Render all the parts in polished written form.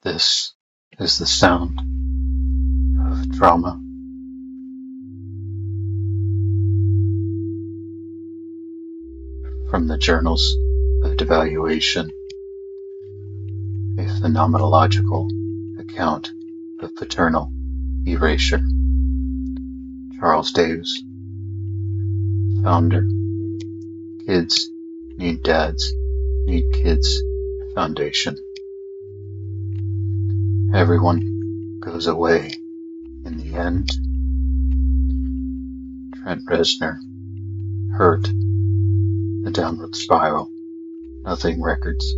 This is the sound of trauma. From the Journals of Devaluation, a phenomenological account of paternal erasure. Charles Davis, founder. Kids need dads, need kids foundation. Everyone goes away in the end. Trent Reznor, Hurt, The Downward Spiral, Nothing Records,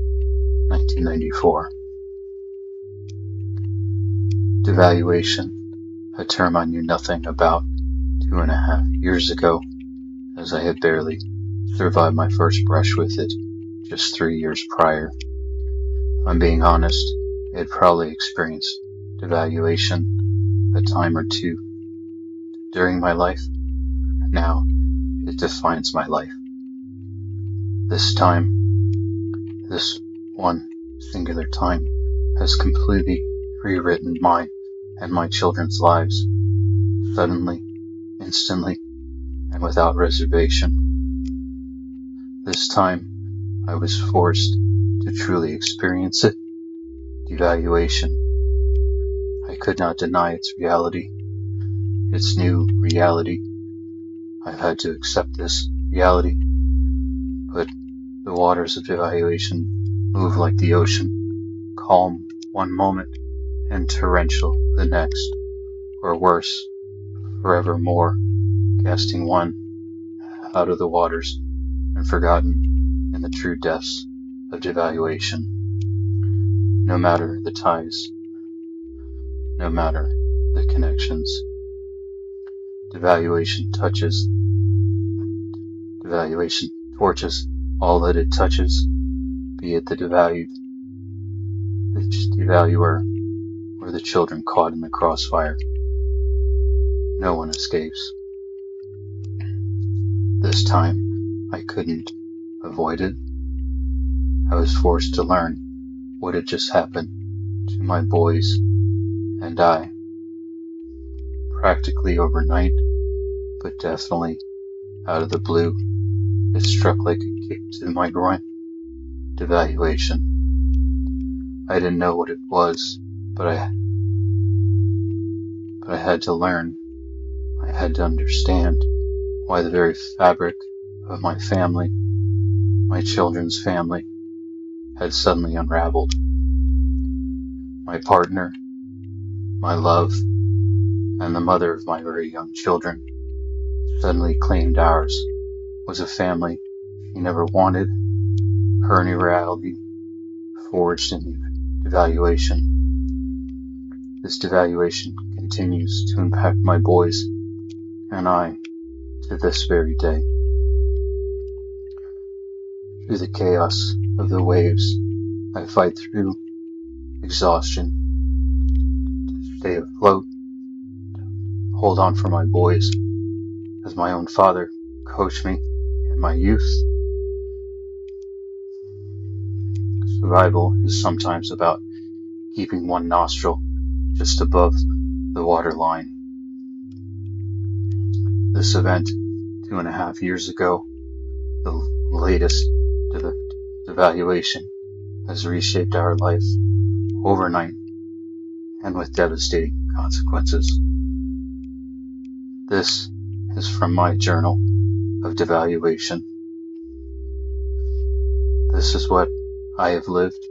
1994. Devaluation, a term I knew nothing about 2.5 years ago, as I had barely survived my first brush with it just 3 years prior. If I'm being honest, I had probably experienced devaluation a time or two during my life. Now it defines my life. This time, this one singular time, has completely rewritten mine and my children's lives, suddenly, instantly, and without reservation. This time, I was forced to truly experience it. Devaluation. I could not deny its reality, its new reality. I've had to accept this reality, but the waters of devaluation move like the ocean, calm one moment and torrential the next, or worse, forevermore, casting one out of the waters and forgotten in the true depths of devaluation. No matter the ties, no matter the connections, devaluation torches all that it touches, be it the devalued, the devaluer, or the children caught in the crossfire. No one escapes. This time, I couldn't avoid it. I was forced to learn what had just happened to my boys and I. Practically overnight, but definitely out of the blue, it struck like a kick to my groin. Devaluation. I didn't know what it was, but I had to learn. I had to understand why the very fabric of my family, my children's family, had suddenly unraveled. My partner, my love, and the mother of my very young children suddenly claimed ours was a family she never wanted. Her new reality forged in devaluation. This devaluation continues to impact my boys and I to this very day. Through the chaos of the waves, I fight through exhaustion to stay afloat, hold on for my boys, as my own father coached me in my youth. Survival is sometimes about keeping one nostril just above the waterline. This event, 2.5 years ago, the latest devaluation, has reshaped our life overnight and with devastating consequences. This is from my journal of devaluation. This is what I have lived.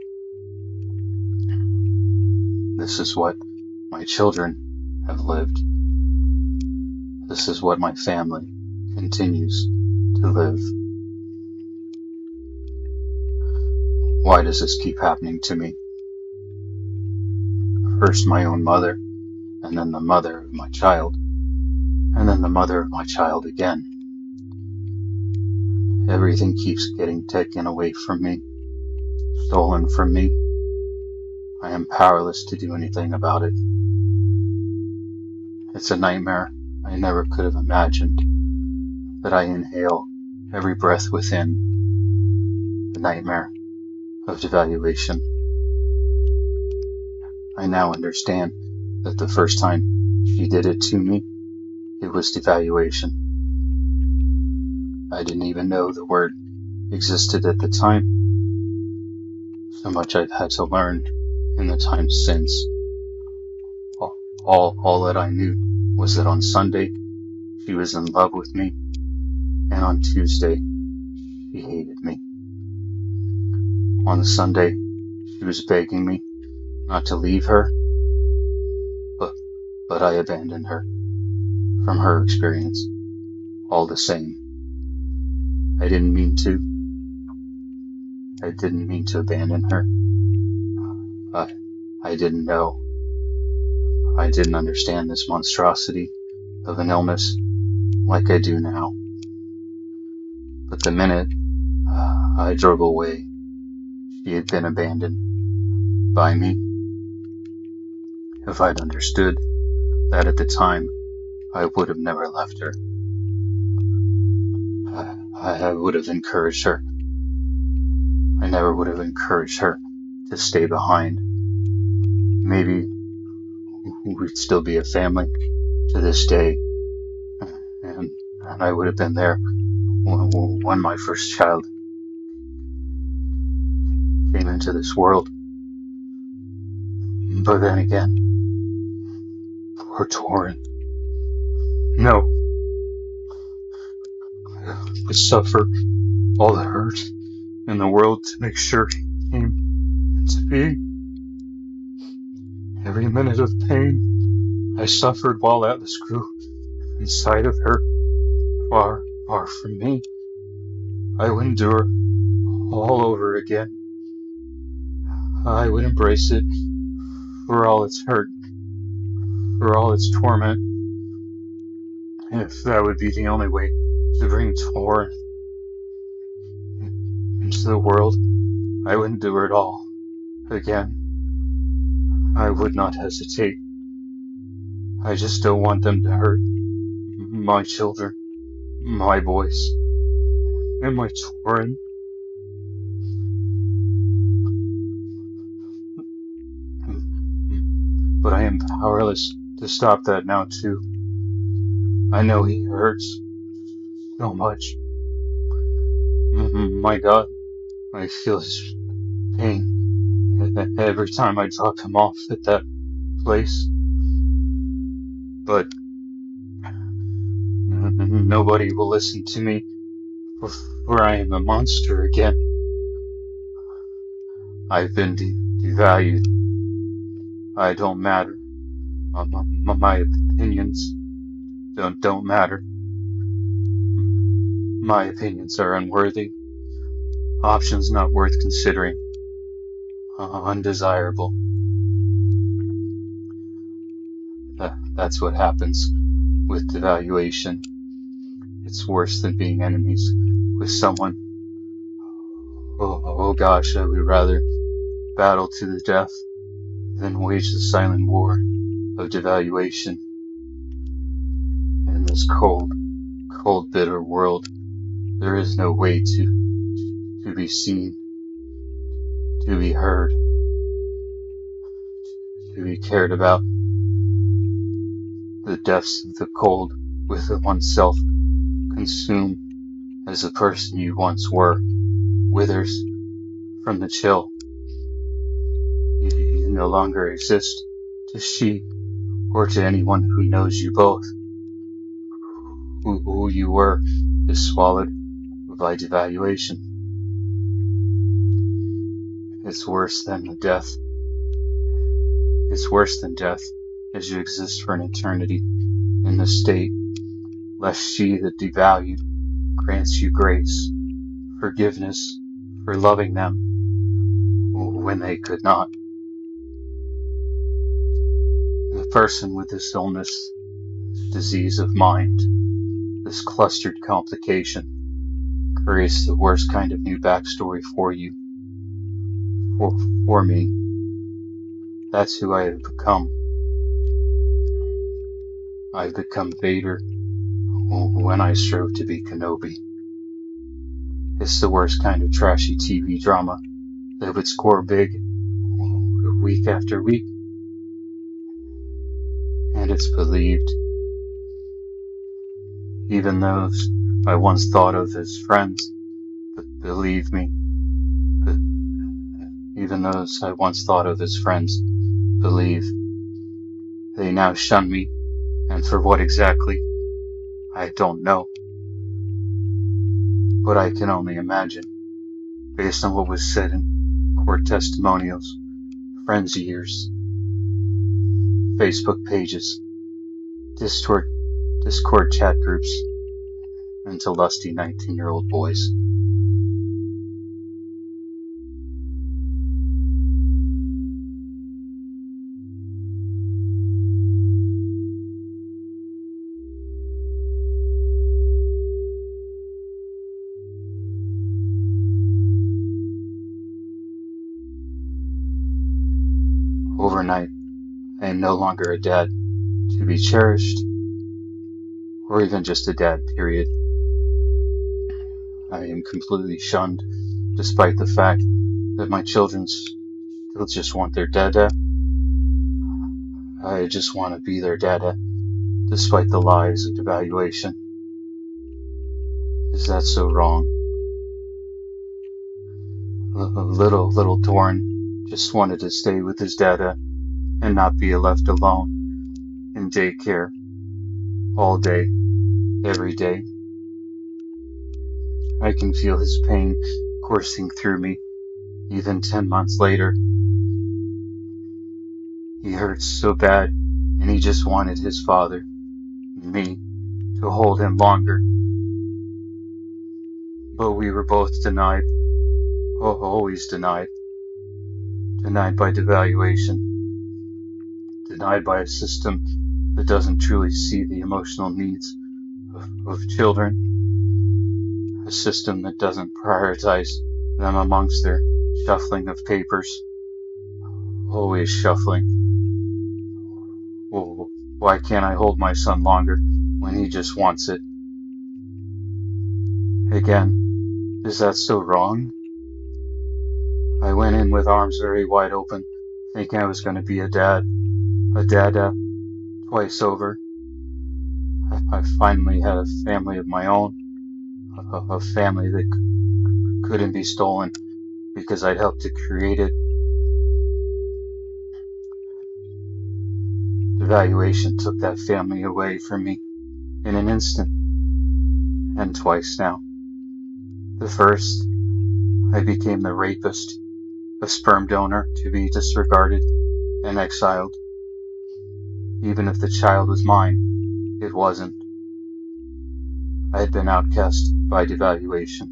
This is what my children have lived. This is what my family continues to live. Why does this keep happening to me? First my own mother, and then the mother of my child, and then the mother of my child again. Everything keeps getting taken away from me, stolen from me. I am powerless to do anything about it. It's a nightmare I never could have imagined, that I inhale every breath within. The nightmare of devaluation. I now understand that the first time she did it to me, it was devaluation. I didn't even know the word existed at the time. So much I've had to learn in the time since. All that I knew was that on Sunday, she was in love with me, and on Tuesday, she hated me. On Sunday, she was begging me not to leave her, but I abandoned her from her experience, all the same. I didn't mean to abandon her. I didn't know. I didn't understand this monstrosity of an illness like I do now. But the minute I drove away, she had been abandoned by me. If I'd understood that at the time, I would have never left her. I would have encouraged her. I never would have encouraged her to stay behind. Maybe we'd still be a family to this day, and I would have been there when my first child came into this world. But then again, poor Torin. No. I would suffer all the hurt in the world to make sure he came into being. Every minute of pain I suffered while Atlas grew inside of her, far, far from me, I would endure all over again. I would embrace it for all its hurt, for all its torment, if that would be the only way to bring Torin into the world. I would endure it all again. I would not hesitate. I just don't want them to hurt my children, my boys, and my Torin. But I am powerless to stop that now too. I know he hurts so much. My God, I feel his pain every time I drop him off at that place. But nobody will listen to me, for I am a monster again. I've been devalued. I don't matter. My opinions don't matter. My opinions are unworthy. Options not worth considering. Undesirable. That's what happens with devaluation. It's worse than being enemies with someone. Oh gosh, I would rather battle to the death than wage the silent war of devaluation. In this cold, bitter world, there is no way to be seen, to be heard, to be cared about. The depths of the cold within oneself consume as the person you once were withers from the chill. You no longer exist to she or to anyone who knows you both. Who you were is swallowed by devaluation. It's worse than death. It's worse than death, as you exist for an eternity in the state, lest she that devalued grants you grace, forgiveness for loving them when they could not. The person with this illness, this disease of mind, this clustered complication, creates the worst kind of new backstory for you, for me. That's who I have become. I've become Vader when I strove to be Kenobi. It's the worst kind of trashy TV drama that would score big week after week, that it's believed. Even those I once thought of as friends, but believe me, even those I once thought of as friends, believe. They now shun me, and for what exactly, I don't know. But I can only imagine, based on what was said in court testimonials, friends' years, Facebook pages, Discord chat groups, and to lusty 19-year-old boys. Overnight, I am no longer a dad to be cherished, or even just a dad, period. I am completely shunned, despite the fact that my children still just want their dada. I just want to be their dada, despite the lies of devaluation. Is that so wrong? Little Torin just wanted to stay with his dada and not be left alone in daycare all day, every day. I can feel his pain coursing through me, even 10 months later. He hurts so bad, and he just wanted his father, me, to hold him longer. But we were both denied, always denied. Denied by devaluation, denied by a system that doesn't truly see the emotional needs of children, a system that doesn't prioritize them amongst their shuffling of papers, always shuffling. Well, why can't I hold my son longer when he just wants it? Again, is that so wrong? I went in with arms very wide open, thinking I was going to be a dada, twice over. I finally had a family of my own, a family that couldn't be stolen because I'd helped to create it. Devaluation took that family away from me in an instant, and twice now. The first, I became the rapist, a sperm donor to be disregarded and exiled. Even if the child was mine, it wasn't. I had been outcast by devaluation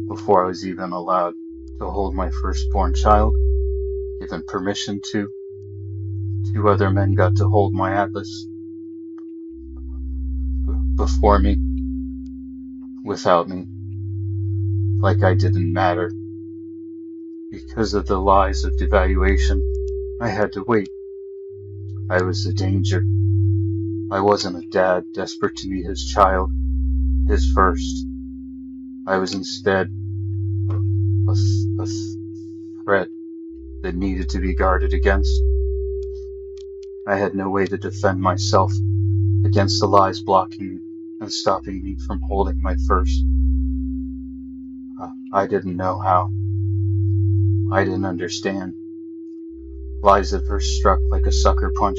before I was even allowed to hold my firstborn child, given permission to. 2 other men got to hold my Atlas before me, without me, like I didn't matter. Because of the lies of devaluation, I had to wait. I was a danger. I wasn't a dad desperate to be his child, his first. I was instead a threat that needed to be guarded against. I had no way to defend myself against the lies blocking and stopping me from holding my first. I didn't know how. I didn't understand. Lies that first struck like a sucker punch.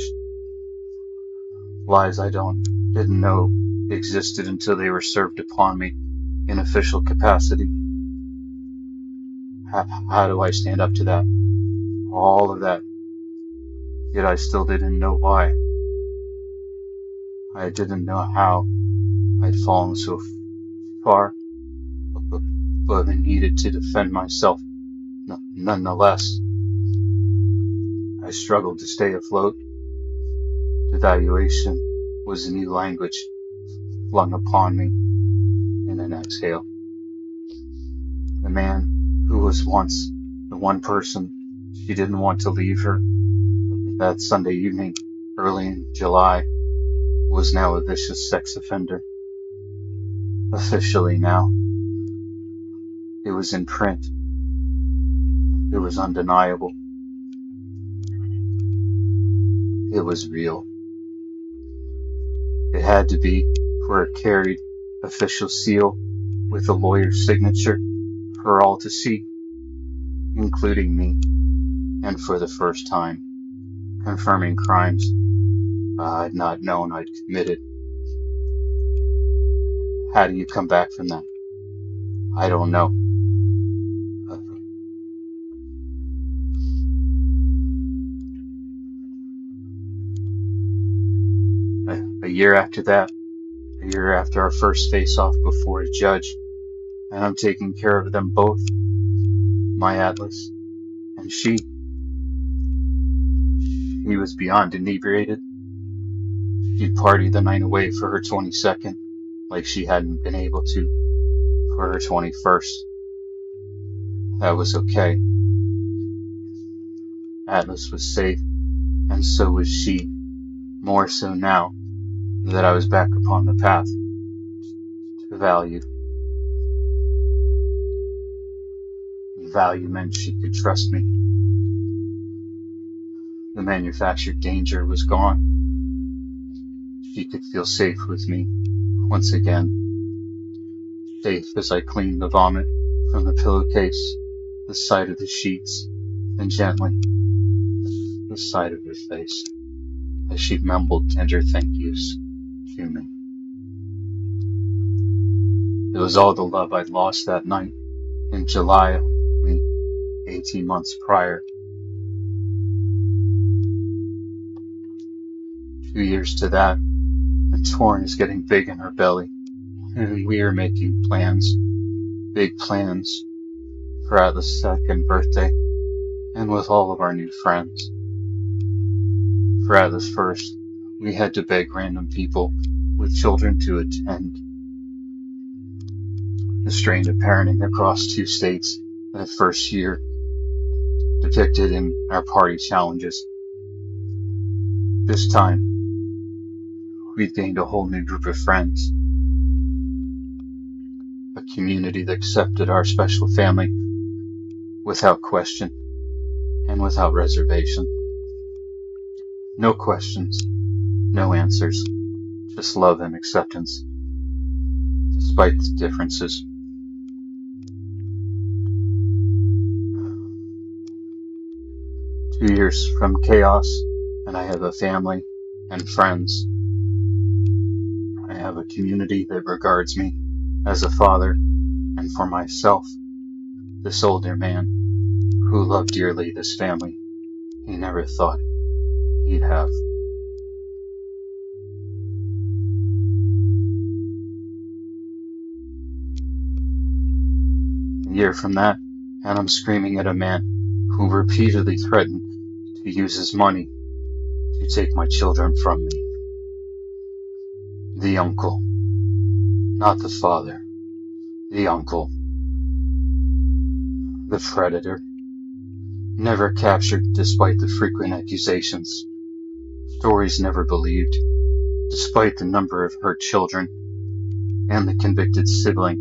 Lies I didn't know existed until they were served upon me in official capacity. How do I stand up to that? All of that. Yet I still didn't know why. I didn't know how I'd fallen so far, but I needed to defend myself nonetheless. I struggled to stay afloat. Devaluation was a new language flung upon me in an exhale. The man who was once the one person she didn't want to leave her that Sunday evening early in July was now a vicious sex offender. Officially now. It was in print. It was undeniable. It was real. It had to be, for it carried official seal with a lawyer's signature for all to see, including me, and for the first time, confirming crimes I'd not known I'd committed. How do you come back from that? I don't know. A year after that, a year after our first face-off before a judge, and I'm taking care of them both, my Atlas, and she was beyond inebriated. She'd party the night away for her 22nd, like she hadn't been able to for her 21st. That was okay. Atlas was safe, and so was she, more so now that I was back upon the path to value. Value meant she could trust me. The manufactured danger was gone. She could feel safe with me once again. Safe as I cleaned the vomit from the pillowcase, the side of the sheets, and gently the side of her face as she mumbled tender thank yous to me. It was all the love I'd lost that night in July, only 18 months prior. 2 years to that, and Torin is getting big in her belly, and we are making plans, big plans, for Atlas' second birthday, and with all of our new friends. For Atlas' first, we had to beg random people with children to attend. The strain of parenting across 2 states that first year, depicted in our party challenges. This time, we'd gained a whole new group of friends. A community that accepted our special family without question and without reservation. No questions, no answers, just love and acceptance, despite the differences. Two years from chaos, and I have a family and friends. I have a community that regards me as a father, and for myself, this older man who loved dearly this family he never thought he'd have. A year from that, and I'm screaming at a man who repeatedly threatened to use his money to take my children from me. The uncle, not the father, the uncle, the predator, never captured despite the frequent accusations, stories never believed, despite the number of hurt children and the convicted sibling.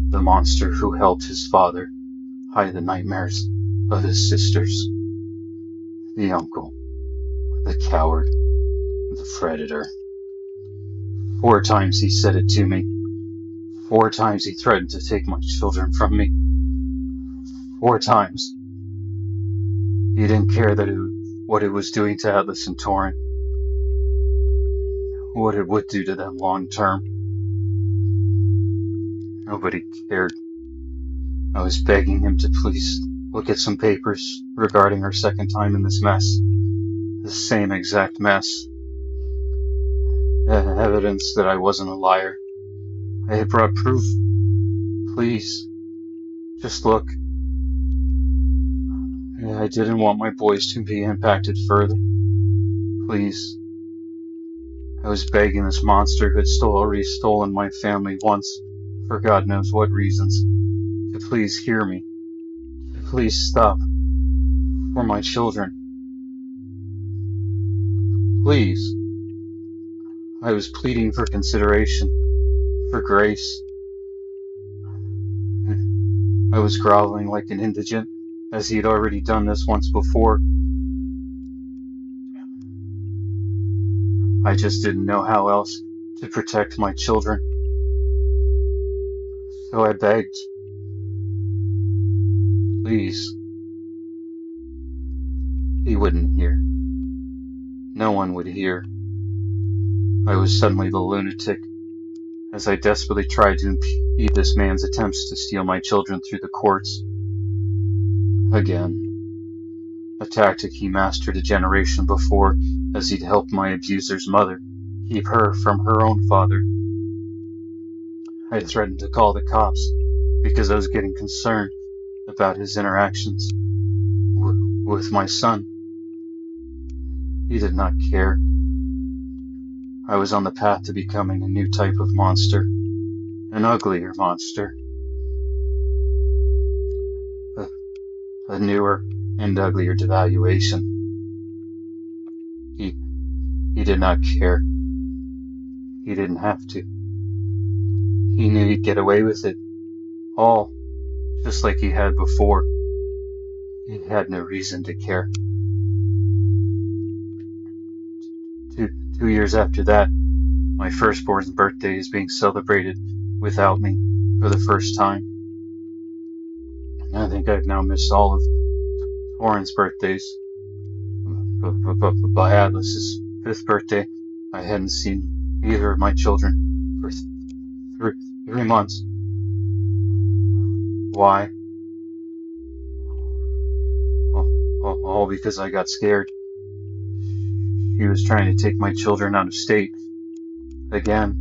The monster who helped his father hide the nightmares of his sisters. The uncle, the coward, the predator. 4 times he said it to me. 4 times he threatened to take my children from me. 4 times. He didn't care what it was doing to Atlas and Torin, what it would do to them long term. Nobody cared. I was begging him to please look at some papers regarding our second time in this mess. The same exact mess. Evidence that I wasn't a liar. I had brought proof. Please, just look. I didn't want my boys to be impacted further. Please. I was begging this monster who had already stolen my family once, for God knows what reasons, to please hear me, to please stop, for my children. Please. I was pleading for consideration, for grace. I was groveling like an indigent, as he had already done this once before, I just didn't know how else to protect my children. So I begged, please. He wouldn't hear. No one would hear. I was suddenly the lunatic, as I desperately tried to impede this man's attempts to steal my children through the courts. Again, a tactic he mastered a generation before, as he'd helped my abuser's mother keep her from her own father. I threatened to call the cops because I was getting concerned about his interactions with my son. He did not care. I was on the path to becoming a new type of monster, an uglier monster, a newer and uglier devaluation. He did not care. He didn't have to. He knew he'd get away with it all, just like he had before. He had no reason to care. 2 years after that, my firstborn's birthday is being celebrated without me for the first time. I think I've now missed all of Torin's birthdays. But by Atlas's 5th birthday, I hadn't seen either of my children for 3 months. Why? All because I got scared. He was trying to take my children out of state. Again.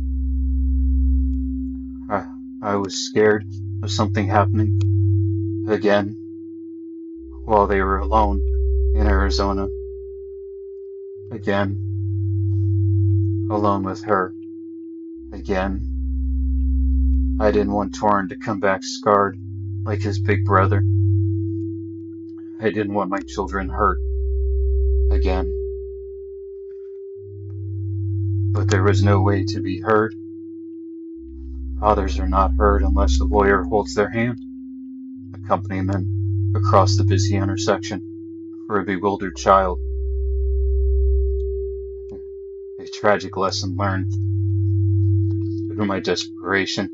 I was scared of something happening. Again. While they were alone in Arizona. Again. Alone with her. Again. I didn't want Torin to come back scarred like his big brother. I didn't want my children hurt. Again. But there was no way to be heard. Fathers are not heard unless a lawyer holds their hand. Accompaniment across the busy intersection for a bewildered child. A tragic lesson learned through my desperation.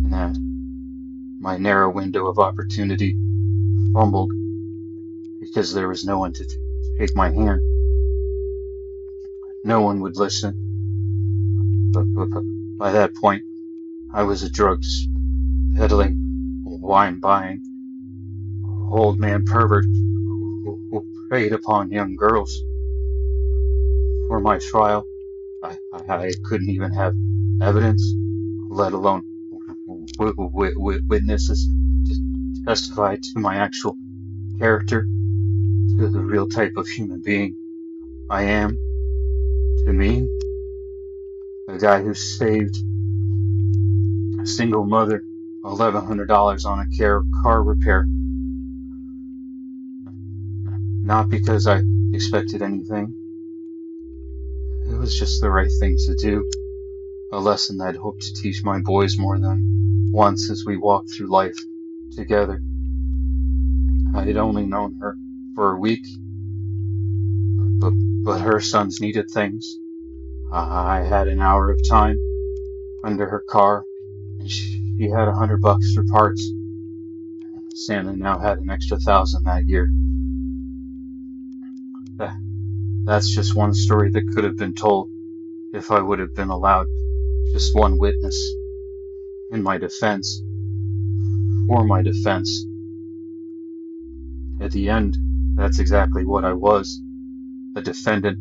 And that my narrow window of opportunity fumbled because there was no one to take my hand. No one would listen. But by that point, I was a drug peddling, wine buying, old man pervert who preyed upon young girls. For my trial, I couldn't even have evidence, let alone witnesses to testify to my actual character, to the real type of human being I am. To me, a guy who saved a single mother $1,100 on a car repair. Not because I expected anything. It was just the right thing to do. A lesson I'd hoped to teach my boys more than once as we walked through life together. I had only known her for a week, but her sons needed things. I had an hour of time under her car, and she had $100 for parts. Santa now had an extra 1,000 that year. That's just one story that could have been told if I would have been allowed just one witness in my defense, for my defense. At the end, that's exactly what I was, a defendant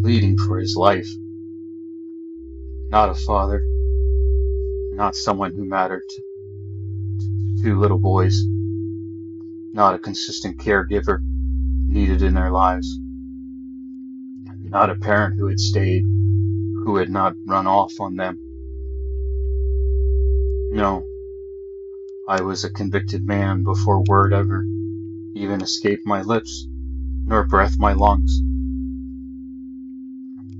pleading for his life. Not a father, not someone who mattered to 2 little boys, not a consistent caregiver needed in their lives, not a parent who had stayed, who had not run off on them. No, I was a convicted man before word ever even escaped my lips, nor breath my lungs.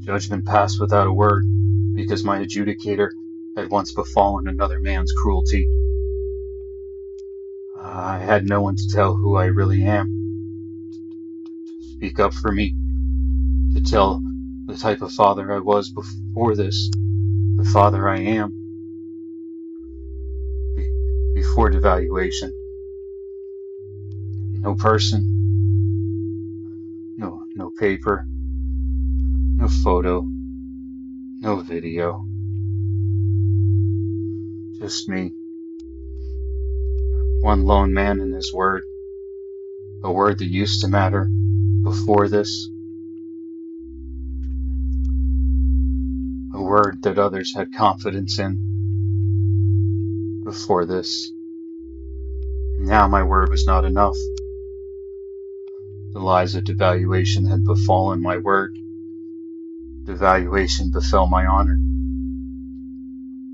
Judgment passed without a word, because my adjudicator had once befallen another man's cruelty. I had no one to tell who I really am, to speak up for me. to tell the type of father I was before this, the father I am before devaluation. No person, no paper, no photo, no video, just me. One lone man and his word, a word that used to matter before this, a word that others had confidence in before this. Now my word was not enough. The lies of devaluation had befallen my word. Devaluation befell my honor.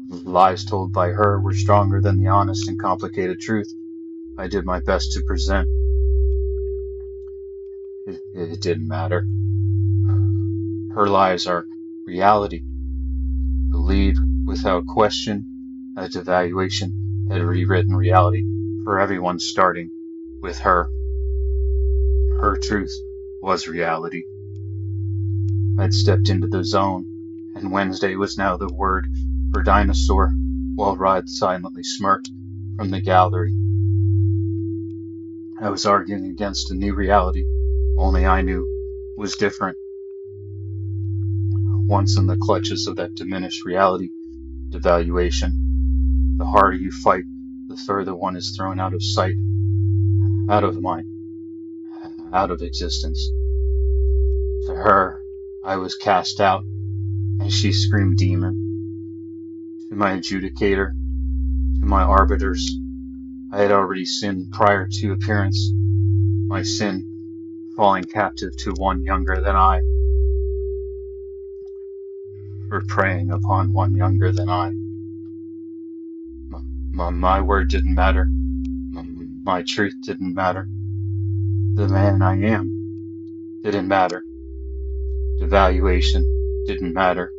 The lies told by her were stronger than the honest and complicated truth I did my best to present. It didn't matter. Her lies are reality. Believe without question that devaluation had rewritten reality for everyone, starting with her. Her truth was reality. I'd stepped into the zone, and Wednesday was now the word for dinosaur, while Rod silently smirked from the gallery. I was arguing against a new reality, only I knew was different. Once in the clutches of that diminished reality, devaluation, the harder you fight, the further one is thrown out of sight, out of mind, out of existence. To her, I was cast out, and she screamed demon. To my adjudicator, to my arbiters, I had already sinned prior to appearance, my sin falling captive to one younger than I, for preying upon one younger than I. My word didn't matter. My truth didn't matter. The man I am didn't matter. Devaluation didn't matter.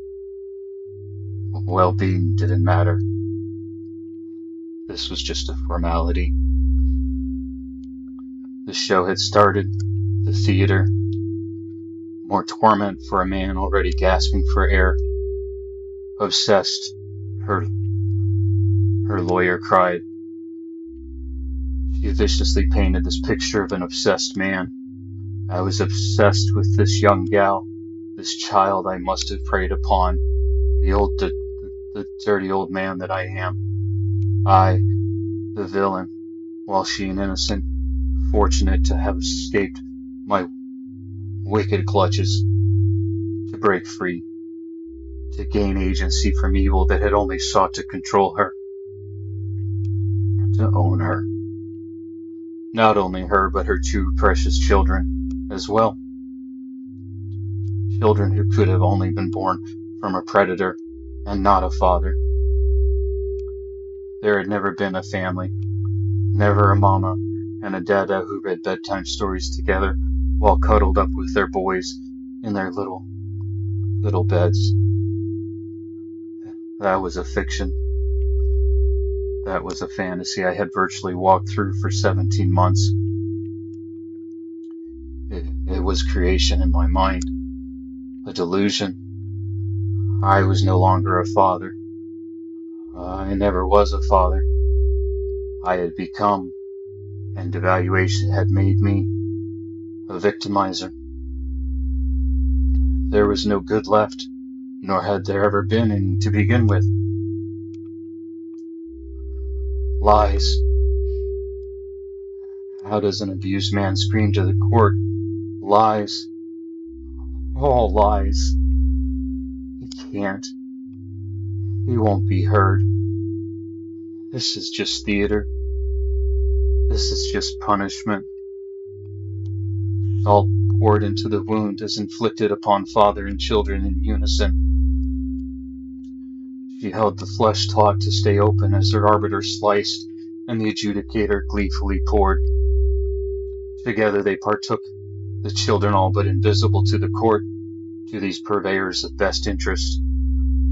Well-being didn't matter. This was just a formality. The show had started. The theater. More torment for a man already gasping for air. Obsessed, her lawyer cried. She viciously painted this picture of an obsessed man. I was obsessed with this young gal, this child I must have preyed upon, the dirty old man that I am. I, the villain, while she an innocent, fortunate to have escaped my wicked clutches, to break free, to gain agency from evil that had only sought to control her, to own her. Not only her, but her two precious children as well. Children who could have only been born from a predator and not a father. There had never been a family, never a mama and a dada who read bedtime stories together while cuddled up with their boys in their little beds. That was a fiction. That was a fantasy I had virtually walked through for 17 months. It was creation in my mind, a delusion. I was no longer a father. I never was a father. I had become, and devaluation had made me, a victimizer. There was no good left, nor had there ever been any to begin with. Lies. How does an abused man scream to the court? Lies. All lies. He can't. He won't be heard. This is just theater. This is just punishment. Salt poured into the wound is inflicted upon father and children in unison. She held the flesh taut to stay open as her arbiter sliced, and the adjudicator gleefully poured. Together they partook, the children all but invisible to the court, to these purveyors of best interest.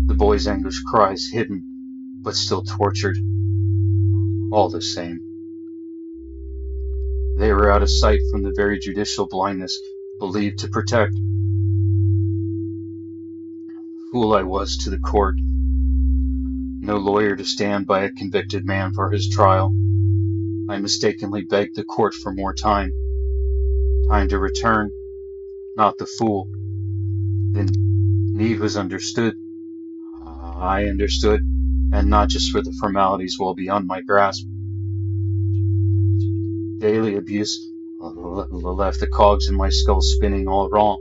The boys' anguished cries hidden, but still tortured. All the same. They were out of sight from the very judicial blindness believed to protect. fool I was to the court. No lawyer to stand by a convicted man for his trial. I mistakenly begged the court for more time. Time to return, not the fool. Then need was understood. I understood, and not just for the formalities well beyond my grasp. Daily abuse left the cogs in my skull spinning all wrong.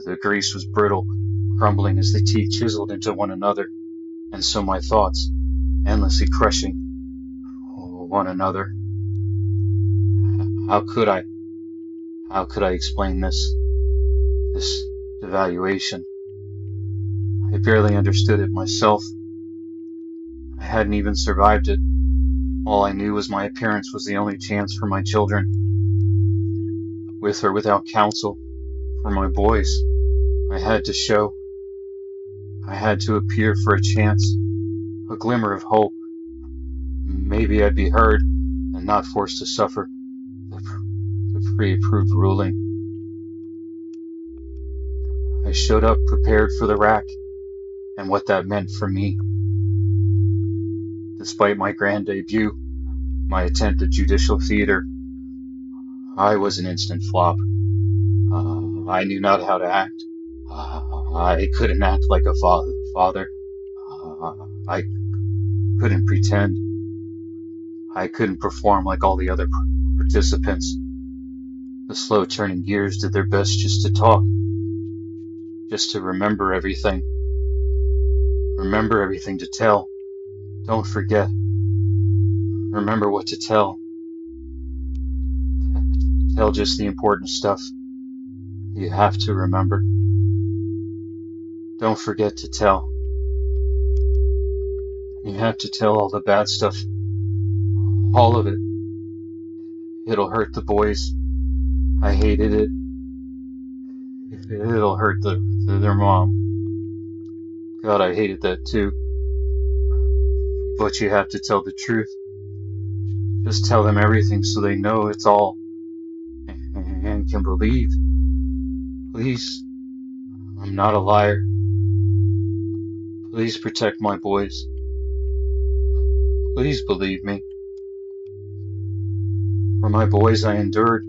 The grease was brittle, crumbling as the teeth chiseled into one another, and so my thoughts, endlessly crushing one another. How could I explain this devaluation? I barely understood it myself. I hadn't even survived it. All I knew was my appearance was the only chance for my children. With or without counsel, for my boys, I had to show. I had to appear for a chance, a glimmer of hope. Maybe I'd be heard and not forced to suffer the pre-approved ruling. I showed up prepared for the rack and what that meant for me. Despite my grand debut, my attempt at judicial theater, I was an instant flop. I knew not how to act. I couldn't act like a father. I couldn't pretend. I couldn't perform like all the other participants. The slow turning gears did their best just to talk, just to remember everything. Remember everything to tell. Don't forget. Remember what to tell. Tell just the important stuff. You have to remember. Don't forget to tell. You have to tell all the bad stuff. All of it. It'll hurt the boys. I hated it. It'll hurt their mom. God, I hated that too. But you have to tell the truth. Just tell them everything so they know it's all and can believe. Please, I'm not a liar. Please protect my boys. Please believe me. For my boys I endured.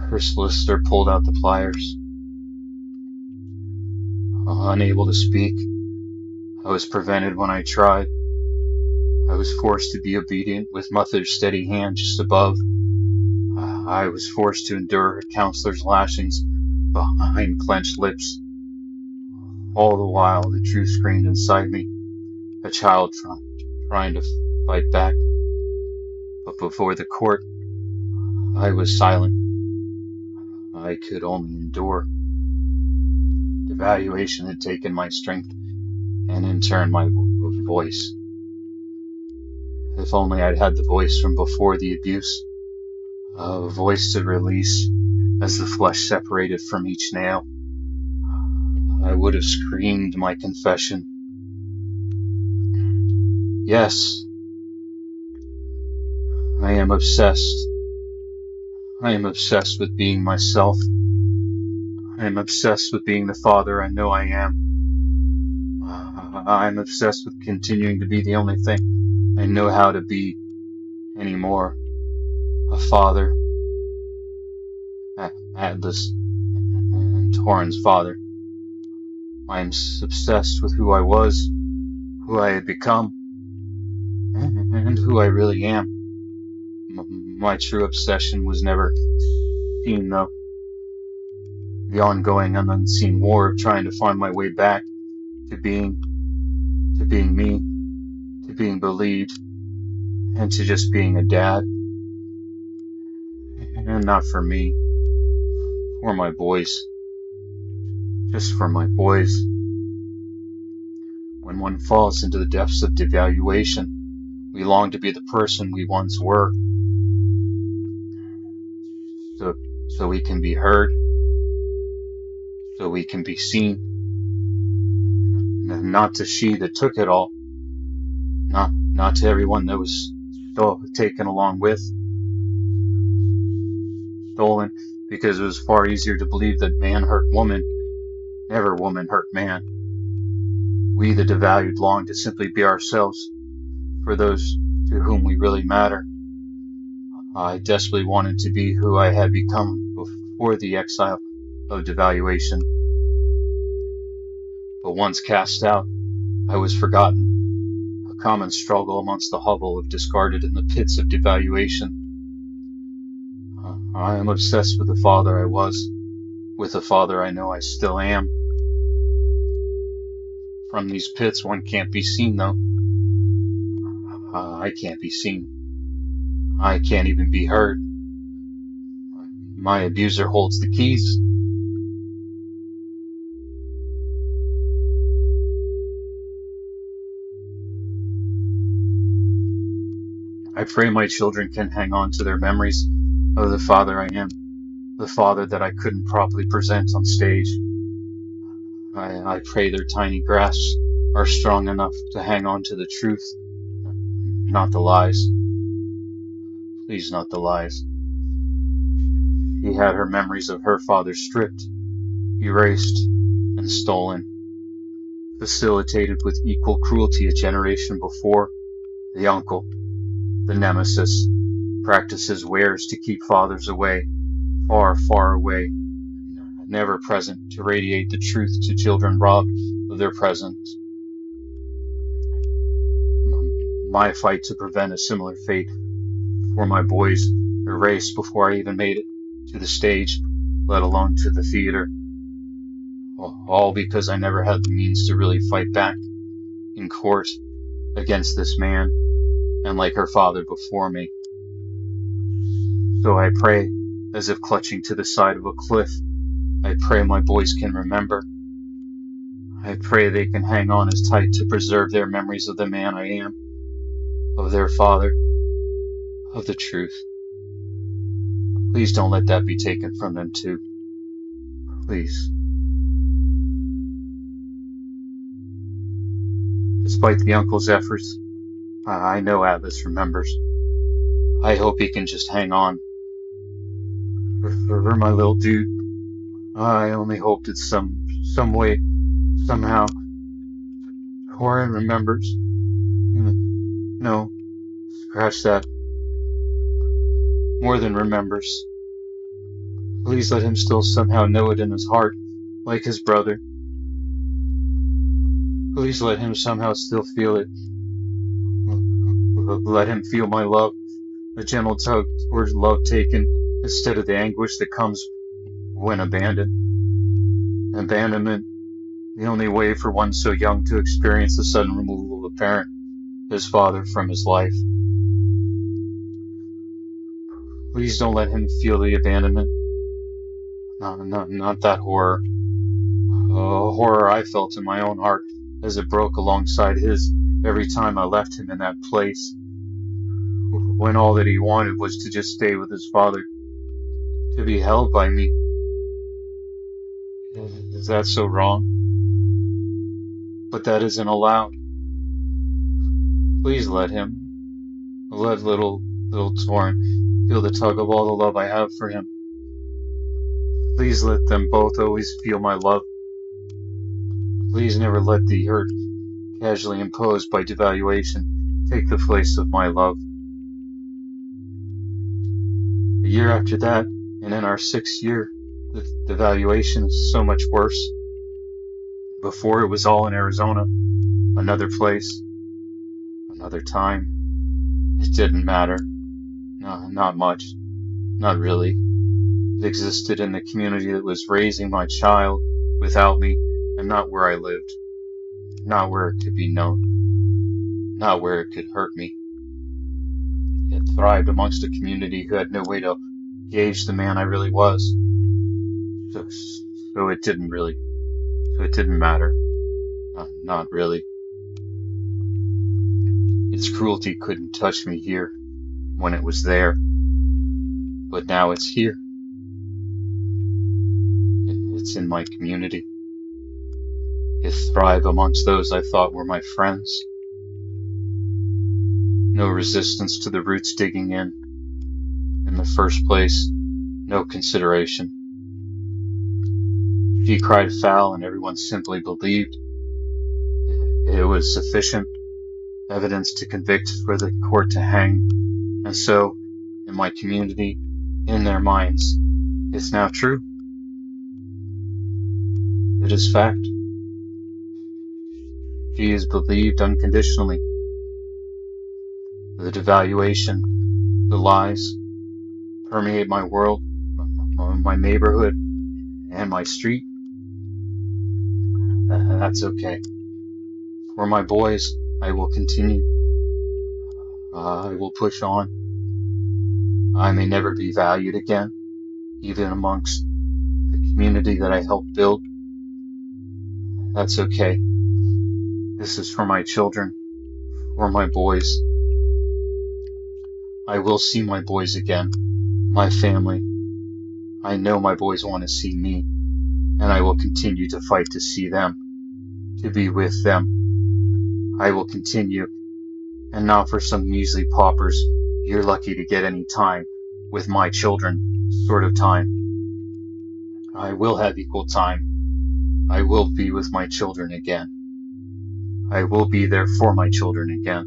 Her solicitor pulled out the pliers. Unable to speak, I was prevented when I tried. I was forced to be obedient with mother's steady hand just above. I was forced to endure her counselor's lashings behind clenched lips. All the while, the truth screamed inside me, a child trying to fight back. But before the court, I was silent. I could only endure. Devaluation had taken my strength and in turn my voice. If only I'd had the voice from before the abuse, a voice to release as the flesh separated from each nail. I would have screamed my confession. Yes, I am obsessed. I am obsessed with being myself. I am obsessed with being the father I know I am. I'm obsessed with continuing to be the only thing I know how to be anymore. A father. Atlas and Torin's father. I am obsessed with who I was, who I had become, and who I really am. My true obsession was never seen, though. The ongoing and unseen war of trying to find my way back to being me, to being believed, and to just being a dad. And not for me, for my boys. Just for my boys. When one falls into the depths of devaluation, we long to be the person we once were. So we can be heard, so we can be seen. Not to she that took it all, not to everyone that was taken along with, stolen, because it was far easier to believe that man hurt woman Never woman hurt man. We, the devalued, long to simply be ourselves for those to whom we really matter. I desperately wanted to be who I had become before the exile of devaluation. But once cast out, I was forgotten, a common struggle amongst the hovel of discarded in the pits of devaluation. I am obsessed with the father I was, with the father I know I still am. From these pits one can't be seen, though. I can't be seen. I can't even be heard. My abuser holds the keys. I pray my children can hang on to their memories of the father I am, the father that I couldn't properly present on stage. I pray their tiny grasps are strong enough to hang on to the truth, not the lies. Please, not the lies. He had her memories of her father stripped, erased, and stolen, facilitated with equal cruelty a generation before. The uncle, the nemesis, practices wares to keep fathers away, far, far away, never present to radiate the truth to children robbed of their presence. My fight to prevent a similar fate for my boys erased before I even made it to the stage, let alone to the theater. All because I never had the means to really fight back in court against this man and like her father before me. So I pray, as if clutching to the side of a cliff, I pray my boys can remember. I pray they can hang on as tight to preserve their memories of the man I am, of their father, of the truth. Please don't let that be taken from them too. Please. Despite the uncle's efforts, I know Atlas remembers. I hope he can just hang on. For my little dude, I only hope that some way, somehow, Torin remembers. No, scratch that. More than remembers. Please let him still somehow know it in his heart, like his brother. Please let him somehow still feel it. Let him feel my love, a gentle tug towards love taken, instead of the anguish that comes when abandoned. Abandonment, the only way for one so young to experience the sudden removal of a parent, his father, from his life. Please don't let him feel the abandonment. Not that horror. Horror I felt in my own heart as it broke alongside his every time I left him in that place, when all that he wanted was to just stay with his father, to be held by me. Is that so wrong? But that isn't allowed. Please let him. Let little Torin feel the tug of all the love I have for him. Please let them both always feel my love. Please never let the hurt casually imposed by devaluation take the place of my love. A year after that, and in our 6th year, the devaluation is so much worse. Before it was all in Arizona, another place, another time. It didn't matter. No, not much. Not really. It existed in the community that was raising my child without me, and not where I lived. Not where it could be known. Not where it could hurt me. It thrived amongst a community who had no way to gauge the man I really was. So it didn't matter. Not really. Its cruelty couldn't touch me here when it was there. But now it's here. It's in my community. It thrived amongst those I thought were my friends. No resistance to the roots digging in. In the first place, no consideration. he cried foul and everyone simply believed it was sufficient evidence to convict for the court to hang. And so, in my community, in their minds, it's now true. It is fact. He is believed unconditionally. The devaluation, the lies, permeate my world, my neighborhood, and my street. That's okay. For my boys, I will continue. I will push on. I may never be valued again, even amongst the community that I helped build. That's okay. This is for my children, for my boys. I will see my boys again, my family. I know my boys want to see me, and I will continue to fight to see them, to be with them. I will continue, and not for some measly paupers, you're lucky to get any time with my children sort of time. I will have equal time. I will be with my children again. I will be there for my children again.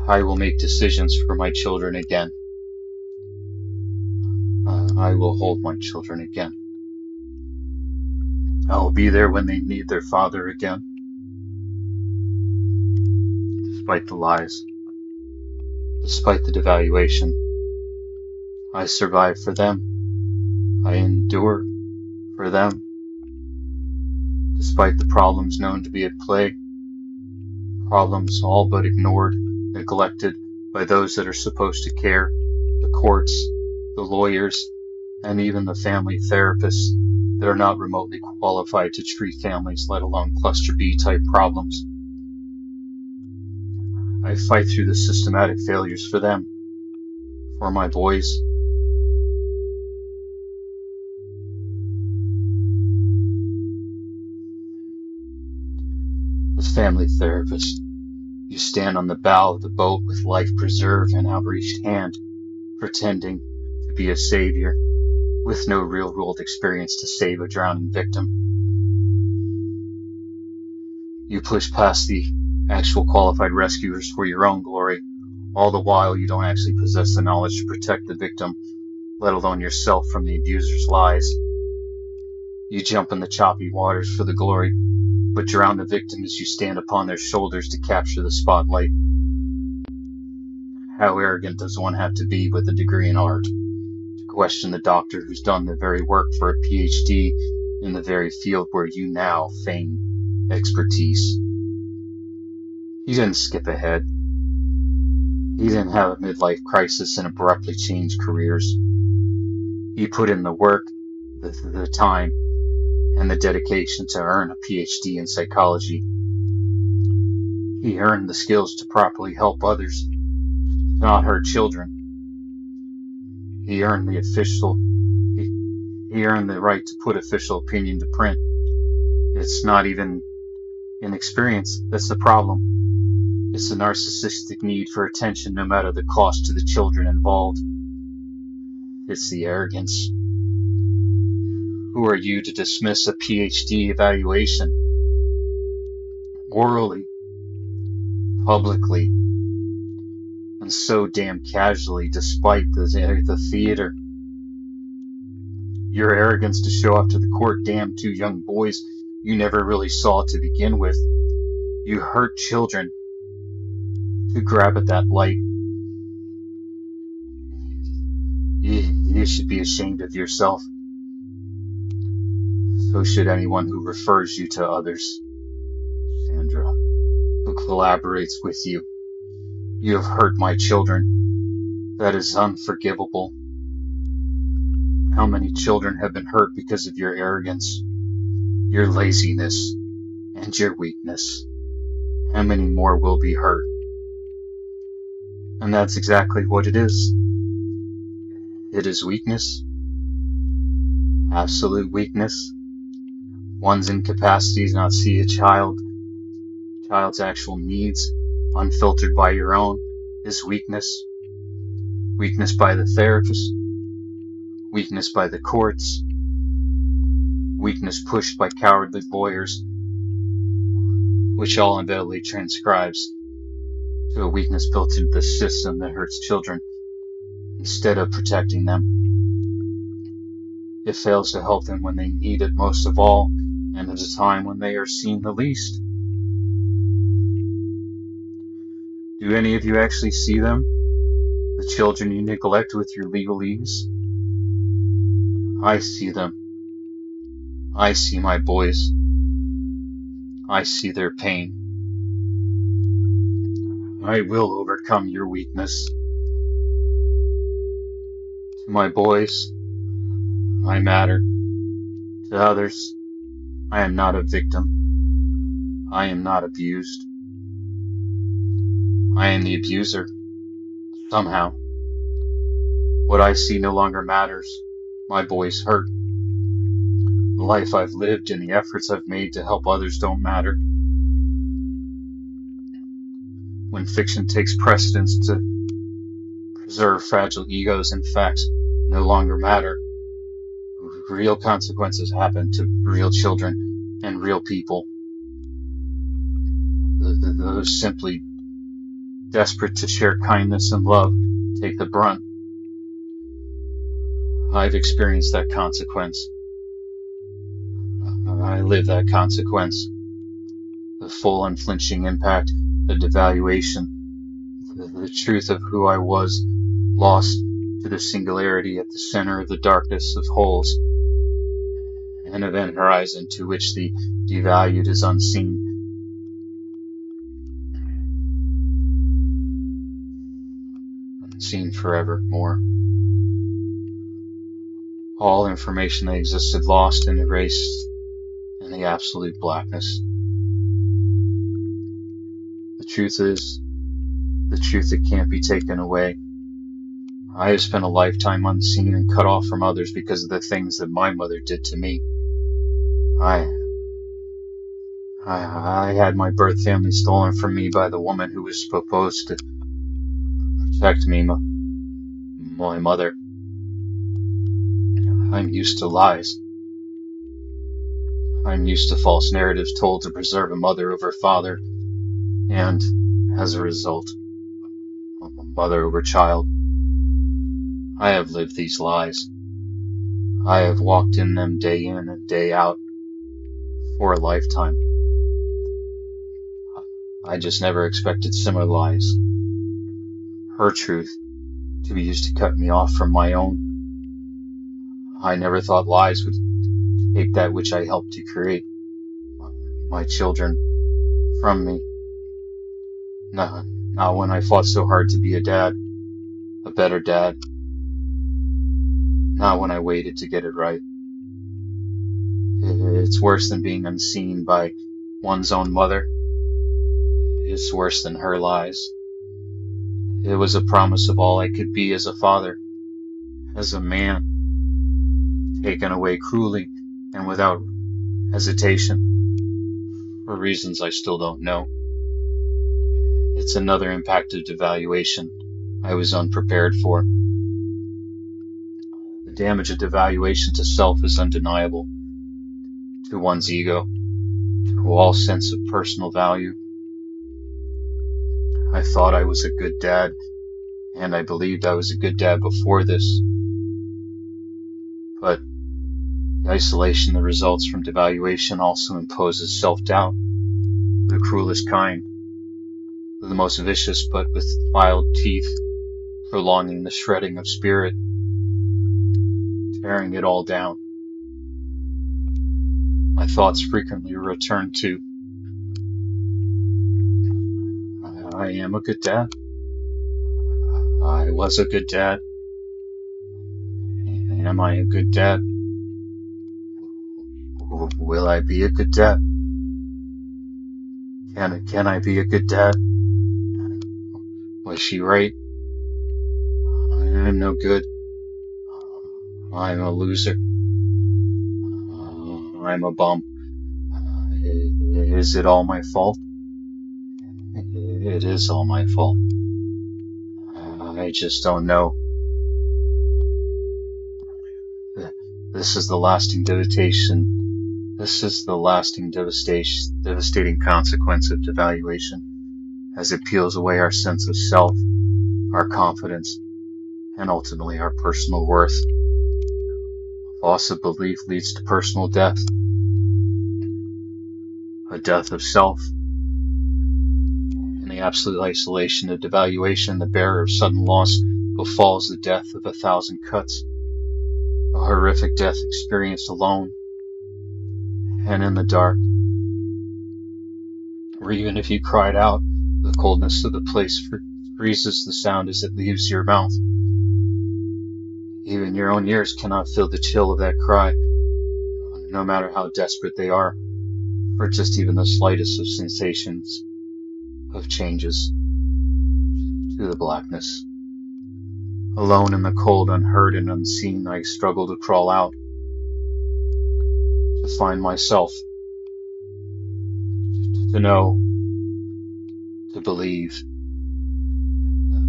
I will make decisions for my children again. I will hold my children again. I will be there when they need their father again. Despite the lies, despite the devaluation, I survive for them. I endure for them. Despite the problems known to be at play, problems all but ignored, neglected by those that are supposed to care, the courts, the lawyers, and even the family therapists that are not remotely qualified to treat families, let alone cluster B type problems. I fight through the systematic failures for them, for my boys. As family therapist, you stand on the bow of the boat with life preserved and outreached hand, pretending to be a savior, with no real-world experience to save a drowning victim. You push past the actual qualified rescuers for your own glory, all the while you don't actually possess the knowledge to protect the victim, let alone yourself from the abuser's lies. You jump in the choppy waters for the glory, but drown the victim as you stand upon their shoulders to capture the spotlight. How arrogant does one have to be with a degree in art to question the doctor who's done the very work for a PhD in the very field where you now feign expertise? He didn't skip ahead. He didn't have a midlife crisis and abruptly change careers. He put in the work, the time, and the dedication to earn a PhD in psychology. He earned the skills to properly help others, to not hurt children. He earned the right to put official opinion to print. It's not even inexperience that's the problem. It's the narcissistic need for attention no matter the cost to the children involved. It's the arrogance. Who are you to dismiss a PhD evaluation? Orally, publicly, and so damn casually despite the theater. Your arrogance to show up to the court damn two young boys you never really saw to begin with. You hurt children to grab at that light. You should be ashamed of yourself. So should anyone who refers you to others. Sandra, who collaborates with you. You have hurt my children. That is unforgivable. How many children have been hurt because of your arrogance, your laziness, and your weakness? How many more will be hurt? And that's exactly what it is. It is weakness. Absolute weakness. One's incapacity to not see a child's actual needs, unfiltered by your own, is weakness. Weakness by the therapist. Weakness by the courts. weakness pushed by cowardly lawyers, which all undoubtedly transcribes to a weakness built into the system that hurts children instead of protecting them. It fails to help them when they need it most of all, and at a time when they are seen the least. Do any of you actually see them? The children you neglect with your legalese? I see them. I see my boys. I see their pain. I will overcome your weakness. To my boys, I matter. To others, I am not a victim. I am not abused. I am the abuser. Somehow. What I see no longer matters. My boys hurt. The life I've lived and the efforts I've made to help others don't matter. When fiction takes precedence to preserve fragile egos and facts no longer matter, real consequences happen to real children and real people. Those simply desperate to share kindness and love take the brunt. I've experienced that consequence. I live that consequence. The full unflinching impact of devaluation. The truth of who I was, lost to the singularity at the center of the darkness of holes, an event horizon to which the devalued is unseen. Unseen forevermore. All information that existed lost and erased in the absolute blackness. The truth is, the truth that can't be taken away. I have spent a lifetime unseen and cut off from others because of the things that my mother did to me. I had my birth family stolen from me by the woman who was supposed to protect me, my mother. I'm used to lies. I'm used to false narratives told to preserve a mother over father, and, as a result, mother over child. I have lived these lies. I have walked in them day in and day out for a lifetime. I just never expected similar lies. Her truth to be used to cut me off from my own. I never thought lies would take that which I helped to create, my children, from me. Not when I fought so hard to be a dad, a better dad. Not when I waited to get it right. It's worse than being unseen by one's own mother. It's worse than her lies. It was a promise of all I could be as a father, as a man, taken away cruelly and without hesitation, for reasons I still don't know. It's another impact of devaluation I was unprepared for. The damage of devaluation to self is undeniable, to one's ego, to all sense of personal value. I thought I was a good dad, and I believed I was a good dad before this. But the isolation that results from devaluation also imposes self-doubt, the cruelest kind, the most vicious but with filed teeth, prolonging the shredding of spirit, tearing it all down. My thoughts frequently return to, I am a good dad. I was a good dad. Am I a good dad? Will I be a good dad? Can I be a good dad? Was she right? I am no good. I'm a loser. I'm a bum. Is it all my fault? It is all my fault. I just don't know. This is the lasting devastation This is the lasting devastating consequence of devaluation, as it peels away our sense of self, our confidence, and ultimately our personal worth. Loss of belief leads to personal death, a death of self. In the absolute isolation of devaluation, the bearer of sudden loss befalls the death of 1,000 cuts, a horrific death experienced alone and in the dark. Or even if you cried out, the coldness of the place freezes the sound as it leaves your mouth. Even your own ears cannot feel the chill of that cry, no matter how desperate they are, for just even the slightest of sensations of changes to the blackness. Alone in the cold, unheard and unseen, I struggle to crawl out, to find myself, to know, to believe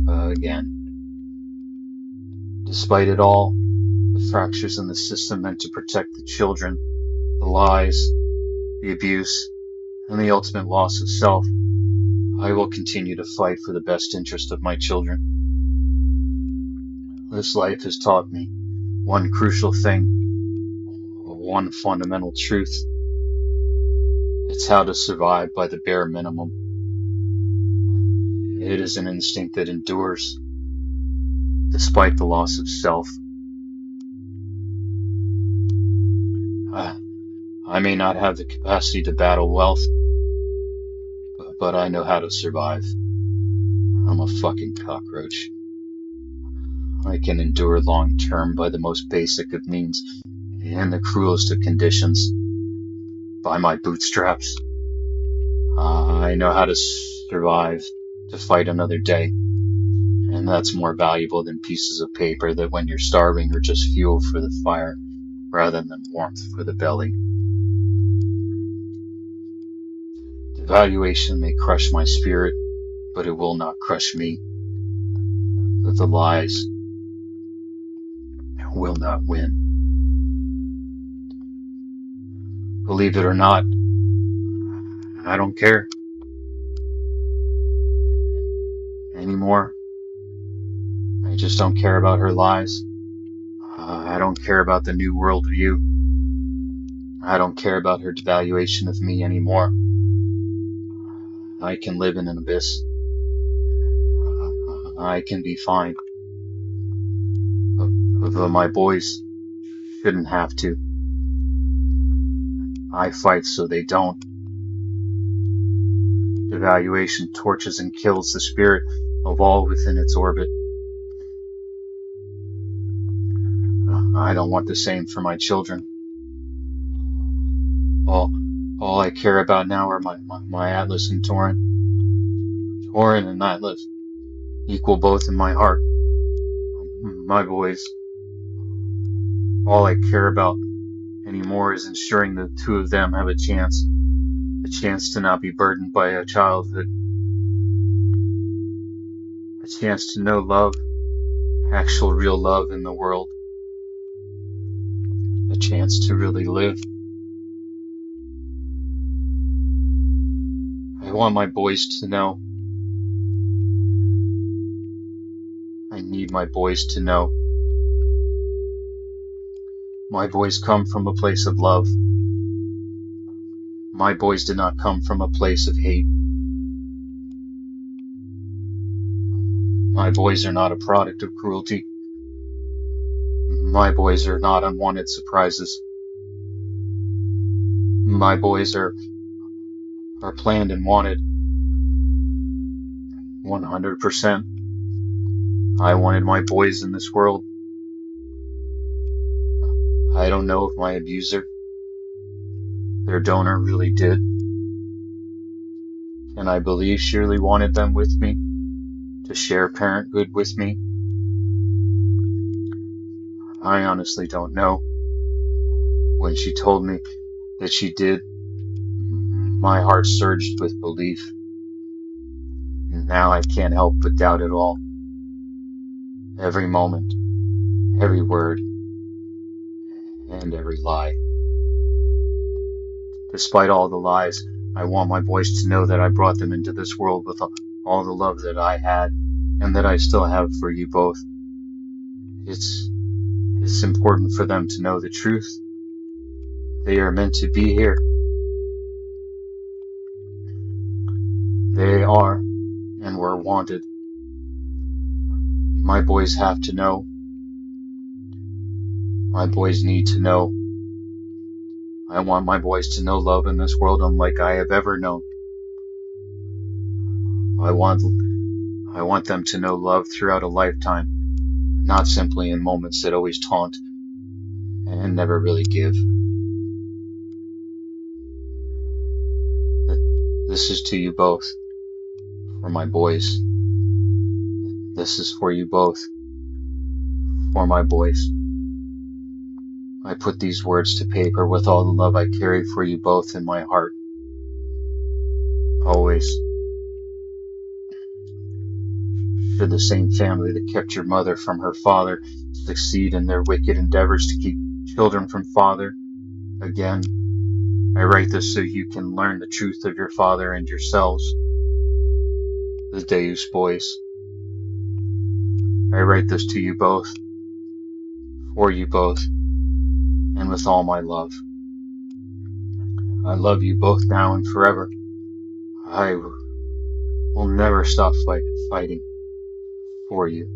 again. Despite it all, the fractures in the system meant to protect the children, the lies, the abuse, and the ultimate loss of self, I will continue to fight for the best interest of my children. This life has taught me one crucial thing, one fundamental truth. It's how to survive by the bare minimum. It is an instinct that endures, despite the loss of self. I may not have the capacity to battle wealth, but I know how to survive. I'm a fucking cockroach. I can endure long term by the most basic of means and the cruelest of conditions, by my bootstraps. I know how to survive, to fight another day, and that's more valuable than pieces of paper that when you're starving are just fuel for the fire rather than warmth for the belly. Devaluation may crush my spirit, but it will not crush me. The lies will not win. Believe it or not, I don't care anymore. I just don't care about her lies. I don't care about the new world view. I don't care about her devaluation of me anymore. I can live in an abyss. I can be fine. But my boys shouldn't have to. I fight so they don't. Devaluation tortures and kills the spirit of all within its orbit. I don't want the same for my children. All I care about now are my Atlas and Torin. Torin and Atlas equal both in my heart. My boys. All I care about anymore is ensuring the two of them have a chance to not be burdened by a childhood, a chance to know love, actual real love in the world, a chance to really live. I want my boys to know. I need my boys to know. My boys come from a place of love. My boys did not come from a place of hate. My boys are not a product of cruelty. My boys are not unwanted surprises. My boys are planned and wanted. 100%. I wanted my boys in this world. I don't know if my abuser, their donor, really did. And I believe she really wanted them with me, to share parenthood with me. I honestly don't know. When she told me that she did, my heart surged with belief. And now I can't help but doubt it all. Every moment, every word, and every lie. Despite all the lies, I want my boys to know that I brought them into this world with all the love that I had and that I still have for you both. It's important for them to know the truth. They are meant to be here. They are and were wanted. My boys have to know. My boys need to know. I want my boys to know love in this world unlike I have ever known. I want them to know love throughout a lifetime, not simply in moments that always taunt and never really give. This is to you both, for my boys. This is for you both, for my boys. I put these words to paper with all the love I carry for you both in my heart. Always. Should the same family that kept your mother from her father succeed in their wicked endeavors to keep children from father, again, I write this so you can learn the truth of your father and yourselves. The Deus boys. I write this to you both, for you both, and with all my love. I love you both now and forever. I will never stop fighting for you.